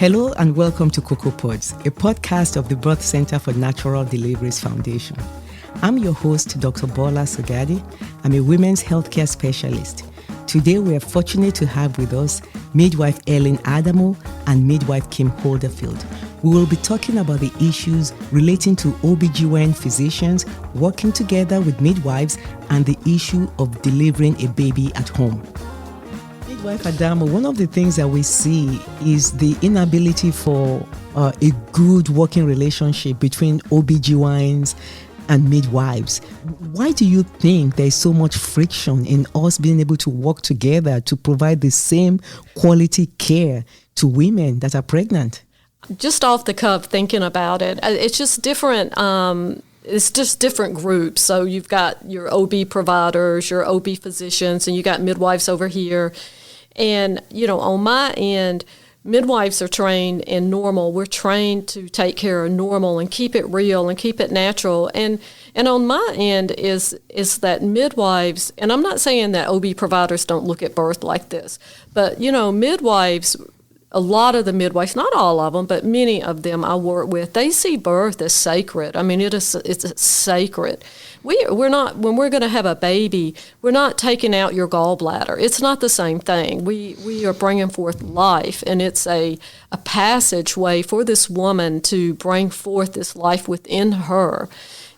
Hello and welcome to Cocoa Pods, a podcast of the Birth Center for Natural Deliveries Foundation. I'm your host, Dr. Bola Sogadi. I'm a women's healthcare specialist. Today we are fortunate to have with us midwife Ellen Adamo and midwife Kim Holderfield. We will be talking about the issues relating to OBGYN physicians working together with midwives and the issue of delivering a baby at home. Midwife Adamo, one of the things that we see is the inability for a good working relationship between OBGYNs and midwives. Why do you think there's so much friction in us being able to work together to provide the same quality care to women that are pregnant? Just off the cuff, thinking about it, it's just different. It's just different groups. So you've got your OB providers, your OB physicians, and you got midwives over here. And, on my end, midwives are trained in normal. We're trained to take care of normal and keep it real and keep it natural. And on my end is that midwives, and I'm not saying that OB providers don't look at birth like this, but, midwives, a lot of the midwives, not all of them, but many of them I work with, they see birth as sacred. I mean, it's sacred. We're not, when we're going to have a baby, we're not taking out your gallbladder. It's not the same thing. We are bringing forth life, and it's a passageway for this woman to bring forth this life within her.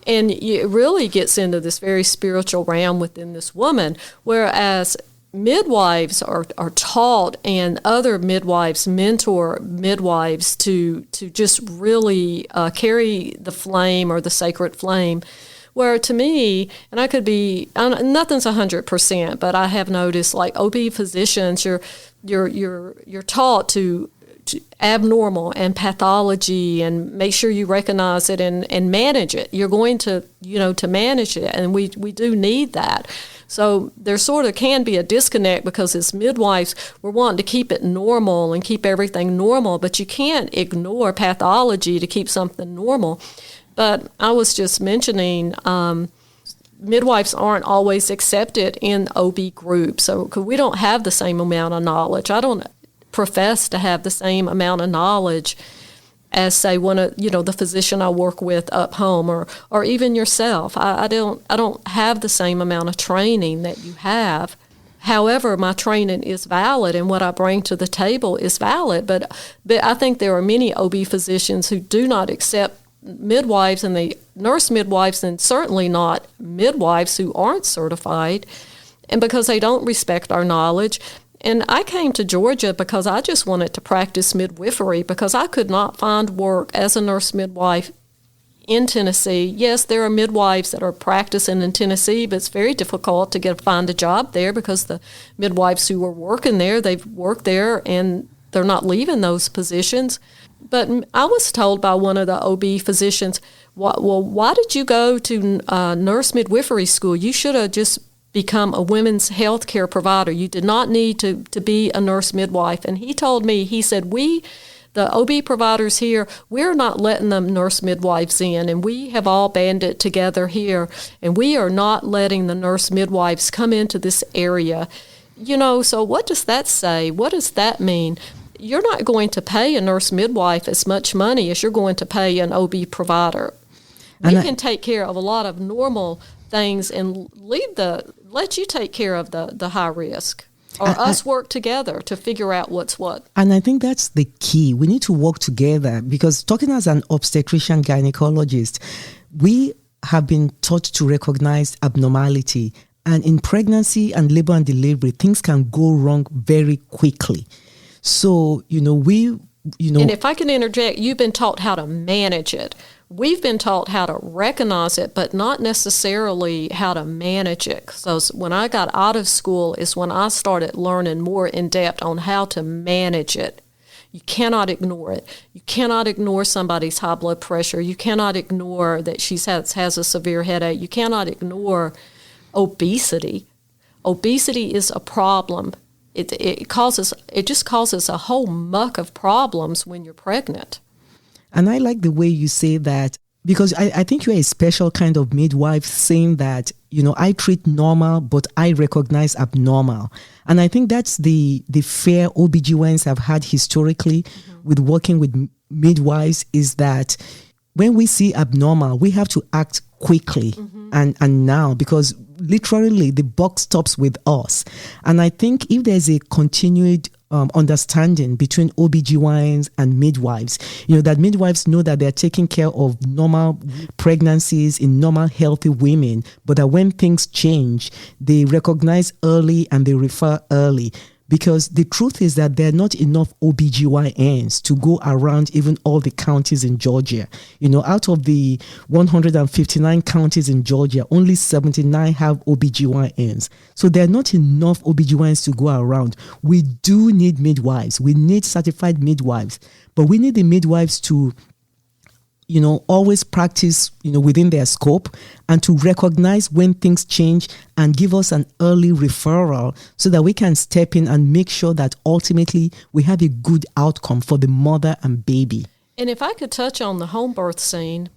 And it really gets into this very spiritual realm within this woman, whereas midwives are taught, and other midwives mentor midwives to just really carry the flame or the sacred flame. Where to me, and I could be, nothing's 100%, but I have noticed like OB physicians, you're taught to abnormal and pathology and make sure you recognize it and manage it. You're going to, to manage it, and we do need that. So there sort of can be a disconnect because as midwives, we're wanting to keep it normal and keep everything normal, but you can't ignore pathology to keep something normal. But I was just mentioning midwives aren't always accepted in OB groups, so 'cause we don't have the same amount of knowledge. I don't profess to have the same amount of knowledge as, say, one of the physician I work with up home, or even yourself. I don't have the same amount of training that you have. However, my training is valid, and what I bring to the table is valid. But I think there are many OB physicians who do not accept midwives, and the nurse midwives, and certainly not midwives who aren't certified, and because they don't respect our knowledge. And I came to Georgia because I just wanted to practice midwifery because I could not find work as a nurse midwife in Tennessee. Yes, there are midwives that are practicing in Tennessee, but it's very difficult to find a job there because the midwives who are working there, they've worked there and they're not leaving those positions. But I was told by one of the OB physicians, well, why did you go to nurse midwifery school? You should have just become a women's health care provider. You did not need to be a nurse midwife. And he told me, he said, the OB providers here, we're not letting them nurse midwives in, and we have all banded together here, and we are not letting the nurse midwives come into this area. So what does that say? What does that mean? You're not going to pay a nurse midwife as much money as you're going to pay an OB provider. We can take care of a lot of normal things and let you take care of the high risk, or us work together to figure out what's what. And I think that's the key. We need to work together because talking as an obstetrician gynecologist, we have been taught to recognize abnormality. And in pregnancy and labor and delivery, things can go wrong very quickly. So, And if I can interject, you've been taught how to manage it. We've been taught how to recognize it, but not necessarily how to manage it. So when I got out of school is when I started learning more in depth on how to manage it. You cannot ignore it. You cannot ignore somebody's high blood pressure. You cannot ignore that she has a severe headache. You cannot ignore obesity. Obesity is a problem. It just causes a whole muck of problems when you're pregnant. And I like the way you say that because I think you're a special kind of midwife, saying that, I treat normal, but I recognize abnormal. And I think that's the fear OBGYNs have had historically with working with midwives, is that when we see abnormal, we have to act quickly and now, because literally the buck stops with us. And I think if there's a continued understanding between OBGYNs and midwives, that midwives know that they're taking care of normal pregnancies in normal healthy women, but that when things change, they recognize early and they refer early. Because the truth is that there are not enough OBGYNs to go around even all the counties in Georgia. Out of the 159 counties in Georgia, only 79 have OBGYNs. So there are not enough OBGYNs to go around. We do need midwives. We need certified midwives. But we need the midwives to always practice, within their scope, and to recognize when things change and give us an early referral so that we can step in and make sure that ultimately we have a good outcome for the mother and baby. And if I could touch on the home birth scene,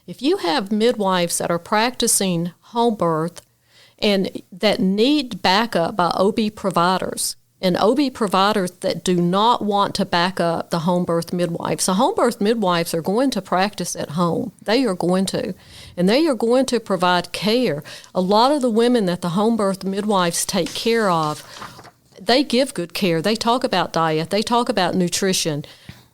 if you have midwives that are practicing home birth and that need backup by OB providers, and OB providers that do not want to back up the home birth midwives. So home birth midwives are going to practice at home. They are going to. And they are going to provide care. A lot of the women that the home birth midwives take care of, they give good care. They talk about diet. They talk about nutrition.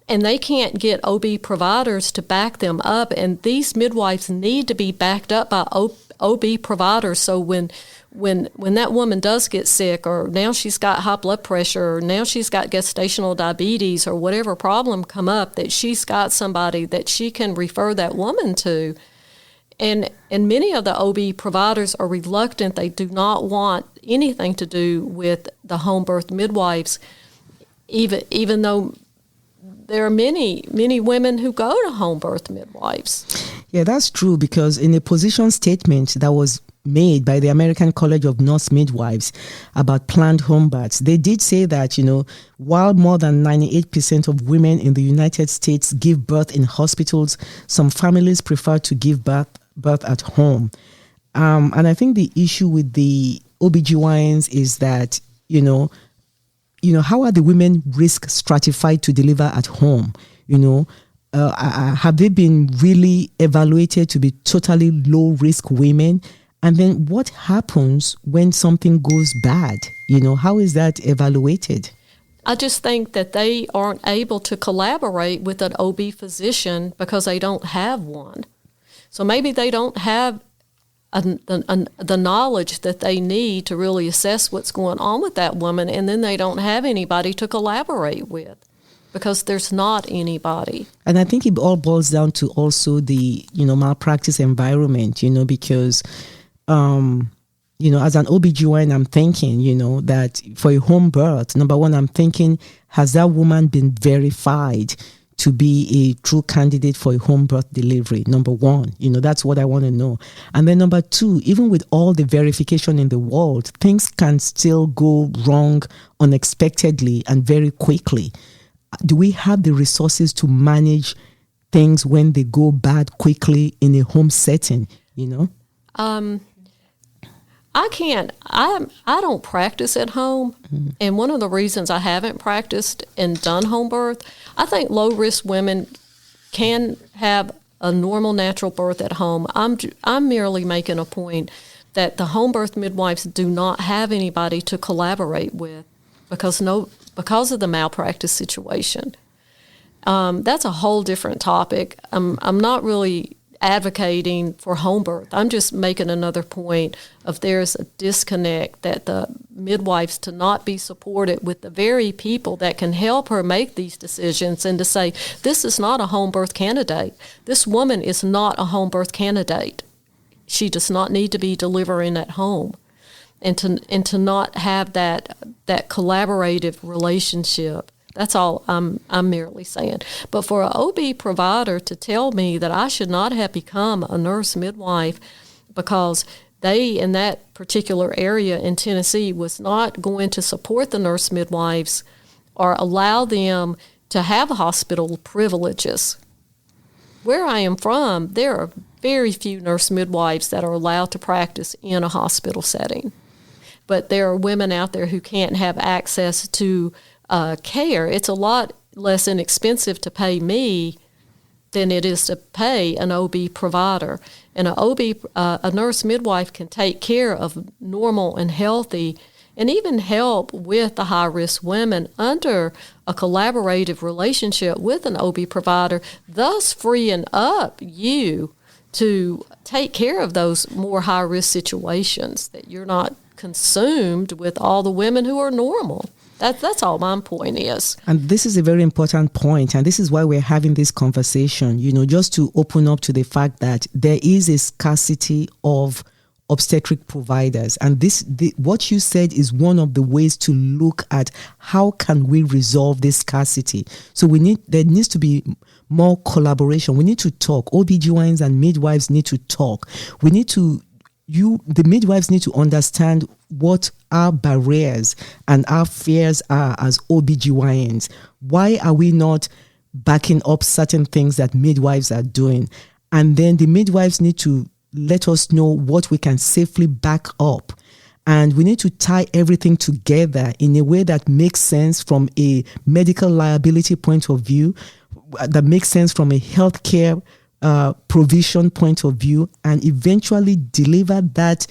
And they can't get OB providers to back them up. And these midwives need to be backed up by OB providers. So when that woman does get sick, or now she's got high blood pressure, or now she's got gestational diabetes, or whatever problem come up, that she's got somebody that she can refer that woman to. And many of the OB providers are reluctant. They do not want anything to do with the home birth midwives, even though there are many women who go to home birth midwives. Yeah, that's true, because in a position statement that was made by the American College of Nurse Midwives about planned home births, they did say that, while more than 98% of women in the United States give birth in hospitals, some families prefer to give birth at home. And I think the issue with the OBGYNs is that, how are the women risk stratified to deliver at home? Have they been really evaluated to be totally low risk women? And then what happens when something goes bad? How is that evaluated? I just think that they aren't able to collaborate with an OB physician because they don't have one. So maybe they don't have the knowledge that they need to really assess what's going on with that woman, and then they don't have anybody to collaborate with because there's not anybody. And I think it all boils down to also the, malpractice environment, because as an OBGYN, I'm thinking, that for a home birth, number one, I'm thinking, has that woman been verified to be a true candidate for a home birth delivery? Number one, that's what I want to know. And then number two, even with all the verification in the world, things can still go wrong unexpectedly and very quickly. Do we have the resources to manage things when they go bad quickly in a home setting, I can't. I don't practice at home, and one of the reasons I haven't practiced and done home birth, I think low-risk women can have a normal natural birth at home. I'm merely making a point that the home birth midwives do not have anybody to collaborate with because of the malpractice situation. That's a whole different topic. I'm not really advocating for home birth. I'm just making another point of there's a disconnect that the midwives to not be supported with the very people that can help her make these decisions, and to say, this is not a home birth candidate. This woman is not a home birth candidate. She does not need to be delivering at home. And to not have that collaborative relationship. That's all I'm merely saying. But for an OB provider to tell me that I should not have become a nurse midwife because they, in that particular area in Tennessee, was not going to support the nurse midwives or allow them to have hospital privileges. where I am from, there are very few nurse midwives that are allowed to practice in a hospital setting. But there are women out there who can't have access to care. It's a lot less inexpensive to pay me than it is to pay an OB provider. And a nurse midwife can take care of normal and healthy and even help with the high-risk women under a collaborative relationship with an OB provider, thus freeing up you to take care of those more high-risk situations, that you're not consumed with all the women who are normal. That's all my point is. And this is a very important point, and this is why we're having this conversation, just to open up to the fact that there is a scarcity of obstetric providers. And what you said is one of the ways to look at how can we resolve this scarcity. So there needs to be more collaboration. We need to talk. OBGYNs and midwives need to talk. The midwives need to understand what our barriers and our fears are as OBGYNs. Why are we not backing up certain things that midwives are doing? And then the midwives need to let us know what we can safely back up. And we need to tie everything together in a way that makes sense from a medical liability point of view, that makes sense from a healthcare provision point of view, and eventually deliver that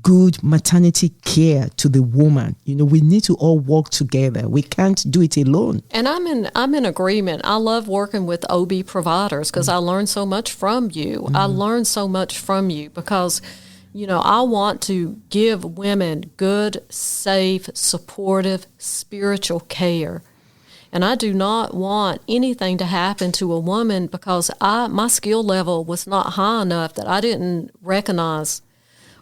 good maternity care to the woman. We need to all work together. We can't do it alone. And I'm in agreement. I love working with OB providers because I learn so much from you. Mm-hmm. I learn so much from you because, I want to give women good, safe, supportive, spiritual care. And I do not want anything to happen to a woman because my skill level was not high enough that I didn't recognize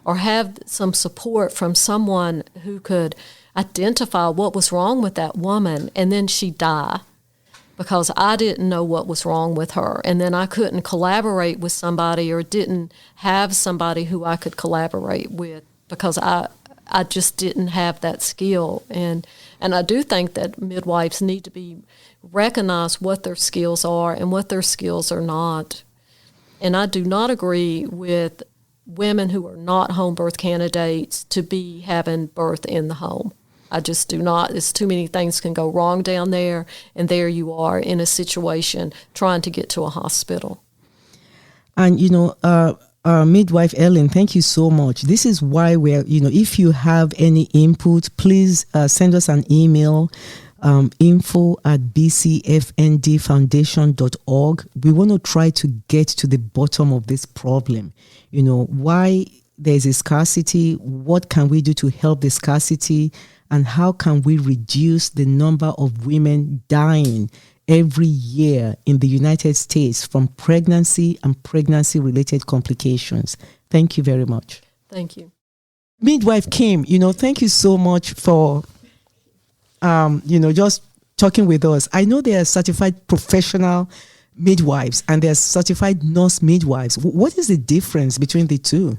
or have some support from someone who could identify what was wrong with that woman, and then she die because I didn't know what was wrong with her. And then I couldn't collaborate with somebody or didn't have somebody who I could collaborate with because I just didn't have that skill. And I do think that midwives need to be recognize what their skills are and what their skills are not. And I do not agree with women who are not home birth candidates to be having birth in the home. I just do not. It's too many things can go wrong down there, and there you are in a situation trying to get to a hospital. And, Midwife Ellen, thank you so much. This is why if you have any input, please send us an email, info@bcfndfoundation.org. We want to try to get to the bottom of this problem. Why there's a scarcity, what can we do to help the scarcity, and how can we reduce the number of women dying every year in the United States from pregnancy and pregnancy-related complications. Thank you very much. Thank you. Midwife Kim, thank you so much for, just talking with us. I know there are certified professional midwives and there are certified nurse midwives. What is the difference between the two?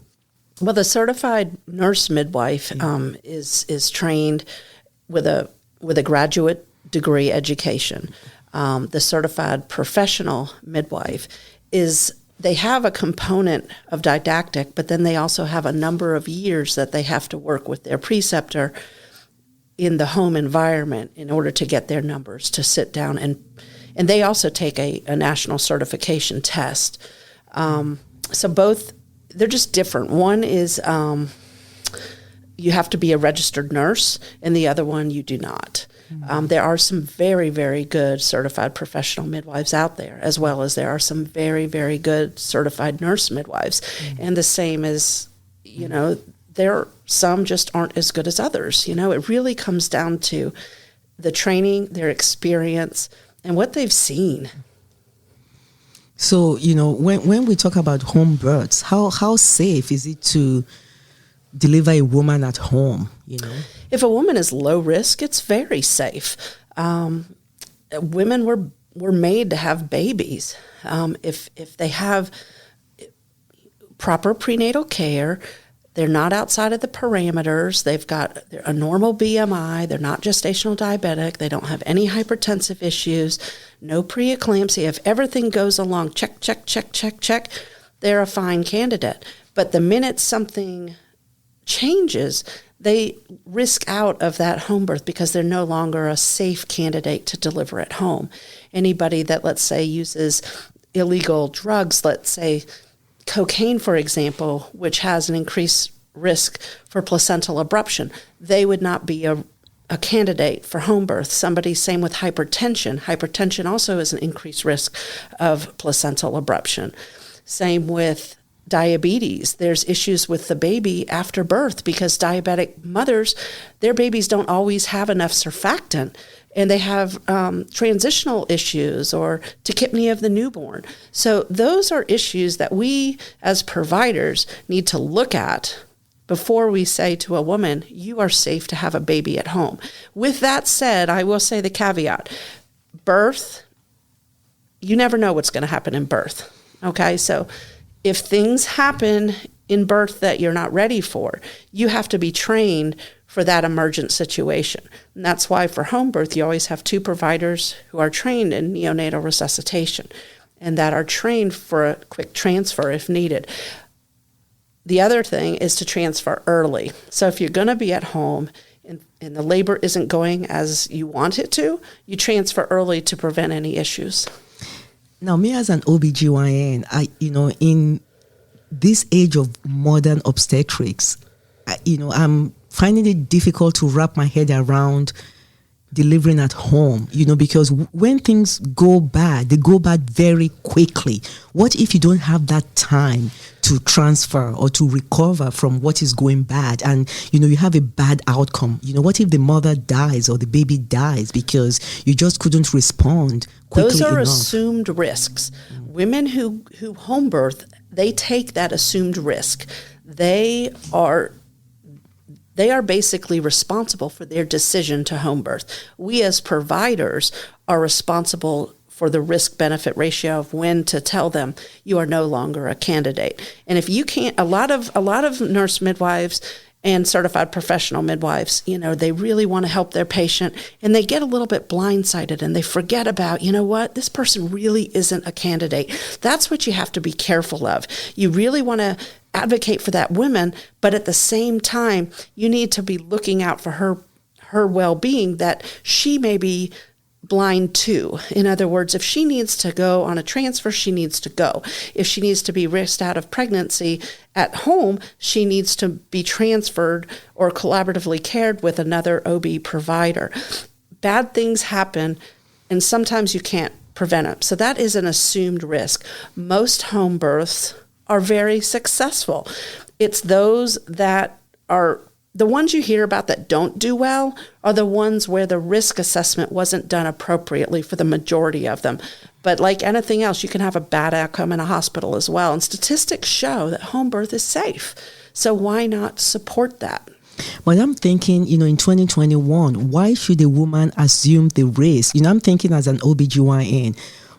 Well, the certified nurse midwife is trained with a graduate degree education. The certified professional midwife they have a component of didactic, but then they also have a number of years that they have to work with their preceptor in the home environment in order to get their numbers to sit down. And they also take a national certification test. So both, they're just different. One is you have to be a registered nurse, and the other one you do not. There are some very, very good certified professional midwives out there, as well as there are some very, very good certified nurse midwives. And the same as, some just aren't as good as others. It really comes down to the training, their experience, and what they've seen. So, when we talk about home births, how safe is it to deliver a woman at home, If a woman is low risk, it's very safe. Women were made to have babies. If they have proper prenatal care, They're not outside of the parameters. They've got a normal BMI. They're not gestational diabetic. They don't have any hypertensive issues, no preeclampsia. If everything goes along, check, check, check, check, check, they're a fine candidate. But the minute something changes, they risk out of that home birth because they're no longer a safe candidate to deliver at home. Anybody that, let's say, uses illegal drugs, let's say cocaine, for example, which has an increased risk for placental abruption, they would not be a candidate for home birth. Same with hypertension. Hypertension also is an increased risk of placental abruption. Same with diabetes. There's issues with the baby after birth because diabetic mothers, their babies don't always have enough surfactant, and they have transitional issues or tachypnea of the newborn. So those are issues that we as providers need to look at before we say to a woman, you are safe to have a baby at home. With that said, I will say the caveat, birth, you never know what's going to happen in birth. Okay, so if things happen in birth that you're not ready for, you have to be trained for that emergent situation. And that's why for home birth, you always have 2 providers who are trained in neonatal resuscitation and that are trained for a quick transfer if needed. The other thing is to transfer early. So if you're going to be at home and the labor isn't going as you want it to, you transfer early to prevent any issues. Now, me as an OBGYN, in this age of modern obstetrics, I'm finding it difficult to wrap my head around delivering at home, because when things go bad, they go bad very quickly. What if you don't have that time to transfer or to recover from what is going bad and, you have a bad outcome? What if the mother dies or the baby dies because you just couldn't respond quickly Those are enough? assumed risks. Women who home birth, they take that assumed risk. They are basically responsible for their decision to home birth. We as providers are responsible for the risk-benefit ratio of when to tell them you are no longer a candidate. And if you can't, a lot of nurse midwives and certified professional midwives, they really want to help their patient, and they get a little bit blindsided and they forget about, what, this person really isn't a candidate. That's what you have to be careful of. You really want to advocate for that woman, but at the same time, you need to be looking out for her well-being, that she may be blind too. In other words, if she needs to go on a transfer, she needs to go. If she needs to be risked out of pregnancy at home, she needs to be transferred or collaboratively cared with another OB provider. Bad things happen, and sometimes you can't prevent them. So that is an assumed risk. Most home births are very successful. It's those that are the ones you hear about that don't do well are the ones where the risk assessment wasn't done appropriately for the majority of them. But like anything else, you can have a bad outcome in a hospital as well. And statistics show that home birth is safe. So why not support that? But I'm thinking, in 2021, why should a woman assume the risk? I'm thinking as an OBGYN,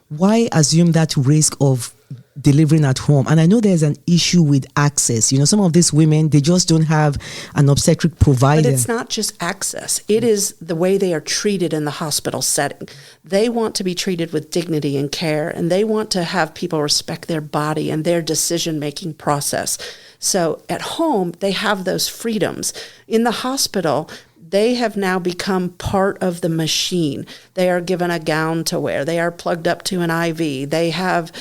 why assume that risk of delivering at home? And I know there's an issue with access. Some of these women, they just don't have an obstetric provider. But it's not just access. It is the way they are treated in the hospital setting. They want to be treated with dignity and care, and they want to have people respect their body and their decision-making process. So at home, they have those freedoms. In the hospital, they have now become part of the machine. They are given a gown to wear. They are plugged up to an IV. They have,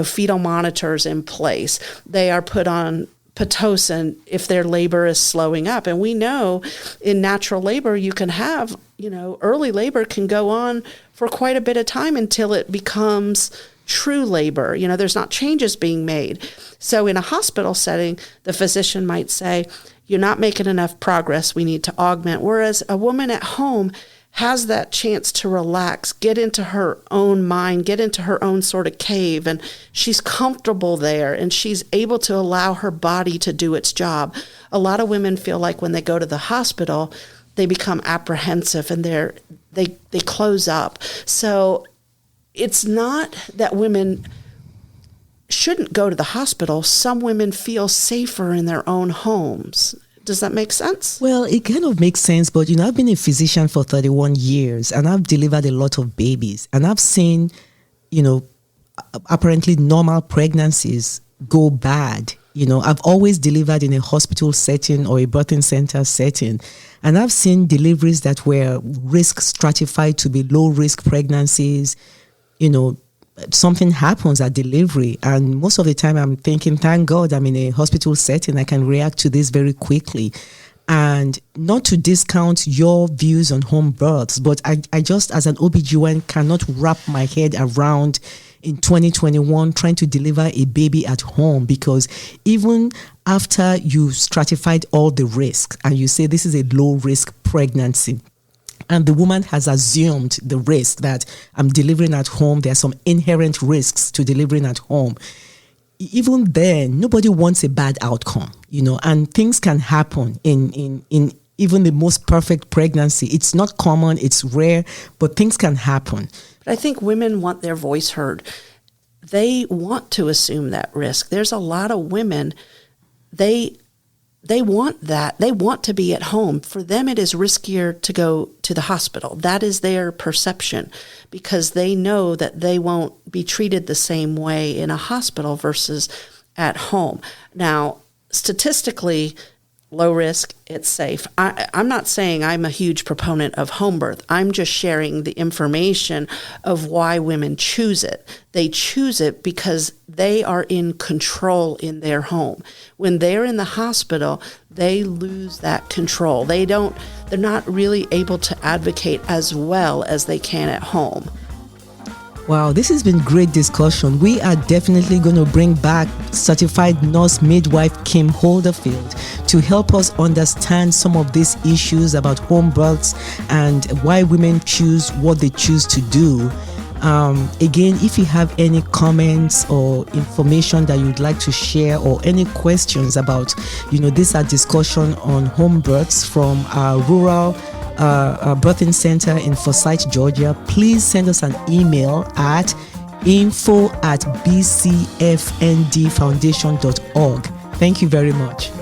fetal monitors in place. They are put on Pitocin if their labor is slowing up. And we know in natural labor, you can have, early labor can go on for quite a bit of time until it becomes true labor. There's not changes being made. So in a hospital setting, the physician might say, you're not making enough progress, we need to augment. Whereas a woman at home has that chance to relax, get into her own mind, get into her own sort of cave, and she's comfortable there, and she's able to allow her body to do its job. A lot of women feel like when they go to the hospital, they become apprehensive and they close up. So it's not that women shouldn't go to the hospital. Some women feel safer in their own homes. Does that make sense? Well, it kind of makes sense, but I've been a physician for 31 years and I've delivered a lot of babies, and I've seen, apparently normal pregnancies go bad. I've always delivered in a hospital setting or a birthing center setting, and I've seen deliveries that were risk stratified to be low risk pregnancies. Something happens at delivery, and most of the time I'm thinking, thank God I'm in a hospital setting, I can react to this very quickly. And not to discount your views on home births, but I just, as an OBGYN, cannot wrap my head around in 2021 trying to deliver a baby at home, because even after you stratified all the risks and you say this is a low risk pregnancy, and the woman has assumed the risk that I'm delivering at home, there are some inherent risks to delivering at home. Even then, nobody wants a bad outcome, and things can happen in even the most perfect pregnancy. It's not common, it's rare, but things can happen. But I think women want their voice heard. They want to assume that risk. There's a lot of women, they want that. They want to be at home. For them, it is riskier to go to the hospital. That is their perception, because they know that they won't be treated the same way in a hospital versus at home. Now, statistically, low risk, it's safe. I'm not saying I'm a huge proponent of home birth. I'm just sharing the information of why women choose it. They choose it because they are in control in their home. When they're in the hospital, they lose that control. They're not really able to advocate as well as they can at home. Wow, this has been great discussion. We are definitely going to bring back certified nurse midwife Kim Holderfield to help us understand some of these issues about home births and why women choose what they choose to do. Again, if you have any comments or information that you'd like to share, or any questions about, this discussion on home births from our rural birthing center in Forsyth, Georgia, please send us an email at info@bcfndfoundation.org. Thank you very much.